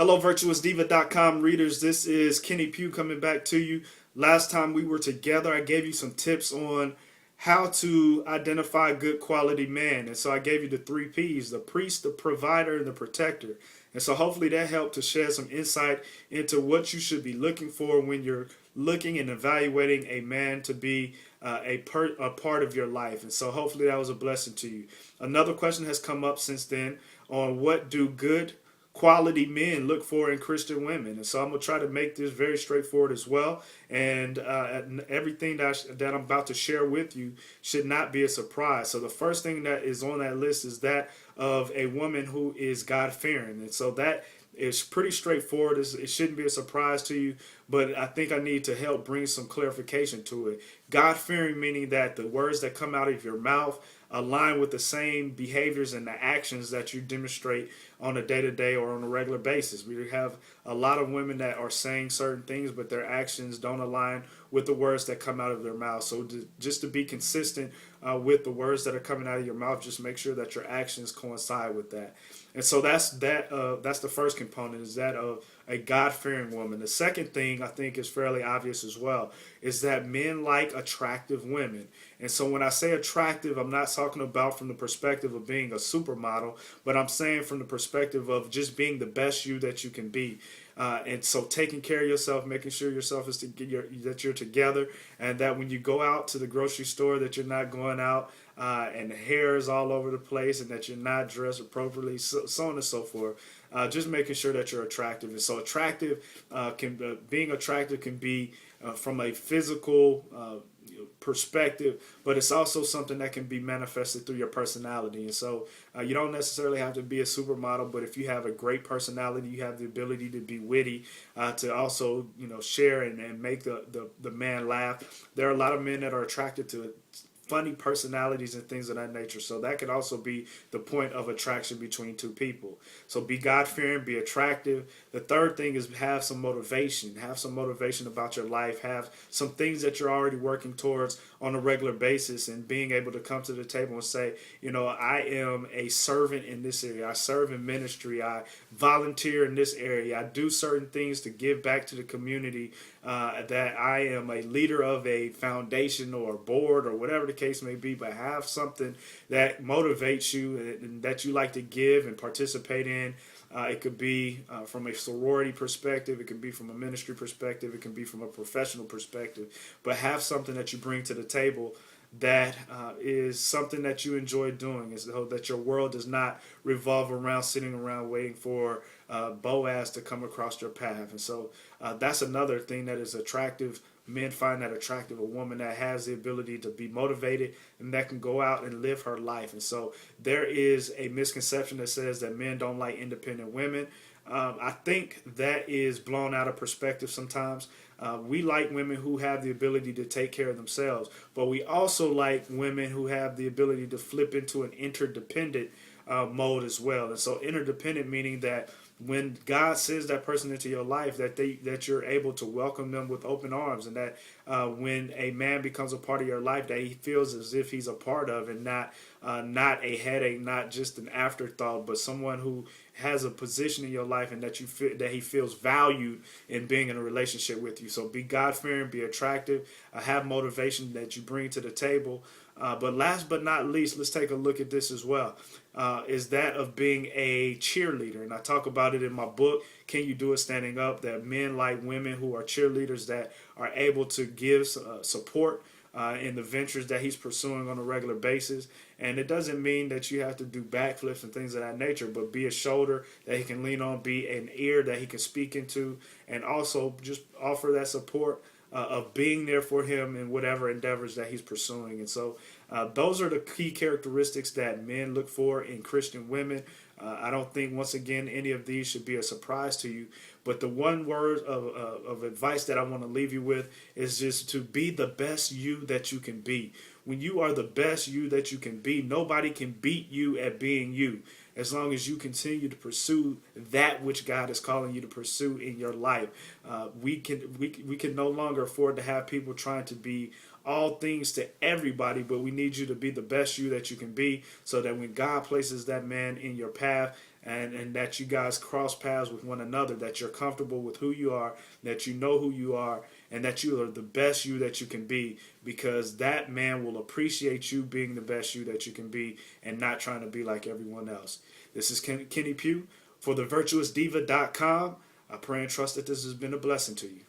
Hello, virtuousdiva.com readers. This is Kenny Pugh coming back to you. Last time we were together, I gave you some tips on how to identify good quality men. And so I gave you the three P's: the priest, the provider, and the protector. And so hopefully that helped to shed some insight into what you should be looking for when you're looking and evaluating a man to be a part of your life. And so hopefully that was a blessing to you. Another question has come up since then on what do good quality men look for in Christian women. And so I'm going to try to make this very straightforward as well. And everything that I'm about to share with you should not be a surprise. So the first thing that is on that list is that of a woman who is God-fearing. And so that is pretty straightforward. It shouldn't be a surprise to you, but I think I need to help bring some clarification to it. God-fearing meaning that the words that come out of your mouth align with the same behaviors and the actions that you demonstrate on a day-to-day or on a regular basis. We have a lot of women that are saying certain things, but their actions don't align with the words that come out of their mouth. So just to be consistent with the words that are coming out of your mouth, just make sure that your actions coincide with that. And so that's the first component, is that of a God-fearing woman. The second thing I think is fairly obvious as well, is that men like attractive women. And so when I say attractive, I'm not talking about from the perspective of being a supermodel, but I'm saying from the perspective of just being the best you that you can be. And so taking care of yourself, making sure yourself is that you're together, and that when you go out to the grocery store, that you're not going out and the hair is all over the place, and that you're not dressed appropriately, so on and so forth. Just making sure that you're attractive. And so being attractive can be from a physical perspective, but it's also something that can be manifested through your personality. And so you don't necessarily have to be a supermodel, but if you have a great personality, you have the ability to be witty, to also share and make the man laugh. There are a lot of men that are attracted to funny personalities and things of that nature. So that could also be the point of attraction between two people. So be God-fearing, be attractive. The third thing is have some motivation. Have some motivation about your life. Have some things that you're already working towards on a regular basis, and being able to come to the table and say, I am a servant in this area. I serve in ministry. I volunteer in this area. I do certain things to give back to the community, that I am a leader of a foundation or a board or whatever the case may be, but have something that motivates you and that you like to give and participate in. It could be from a sorority perspective. It can be from a ministry perspective. It can be from a professional perspective. But have something that you bring to the table that is something that you enjoy doing, is that your world does not revolve around sitting around waiting for Boaz to come across your path. And so that's another thing that is attractive. Men find that attractive, a woman that has the ability to be motivated and that can go out and live her life. And so there is a misconception that says that men don't like independent women. I think that is blown out of perspective sometimes. We like women who have the ability to take care of themselves, but we also like women who have the ability to flip into an interdependent mode as well. And so interdependent meaning that when God sends that person into your life, that you're able to welcome them with open arms, and that when a man becomes a part of your life, that he feels as if he's a part of, and not a headache, not just an afterthought, but someone who has a position in your life, and that that he feels valued in being in a relationship with you. So be God-fearing, be attractive, have motivation that you bring to the table. But last but not least, let's take a look at this as well, is that of being a cheerleader. And I talk about it in my book, Can You Do It Standing Up, that men like women who are cheerleaders, that are able to give support in the ventures that he's pursuing on a regular basis. And it doesn't mean that you have to do backflips and things of that nature, but be a shoulder that he can lean on, be an ear that he can speak into, and also just offer that support of being there for him in whatever endeavors that he's pursuing. And so those are the key characteristics that men look for in Christian women. I don't think, once again, any of these should be a surprise to you. But the one word of advice that I want to leave you with is just to be the best you that you can be. When you are the best you that you can be, nobody can beat you at being you, as long as you continue to pursue that which God is calling you to pursue in your life. We can no longer afford to have people trying to be all things to everybody, but we need you to be the best you that you can be, so that when God places that man in your path, and that you guys cross paths with one another, that you're comfortable with who you are, that you know who you are, and that you are the best you that you can be, because that man will appreciate you being the best you that you can be and not trying to be like everyone else. This is Kenny Pugh for the virtuousdiva.com. I pray and trust that this has been a blessing to you.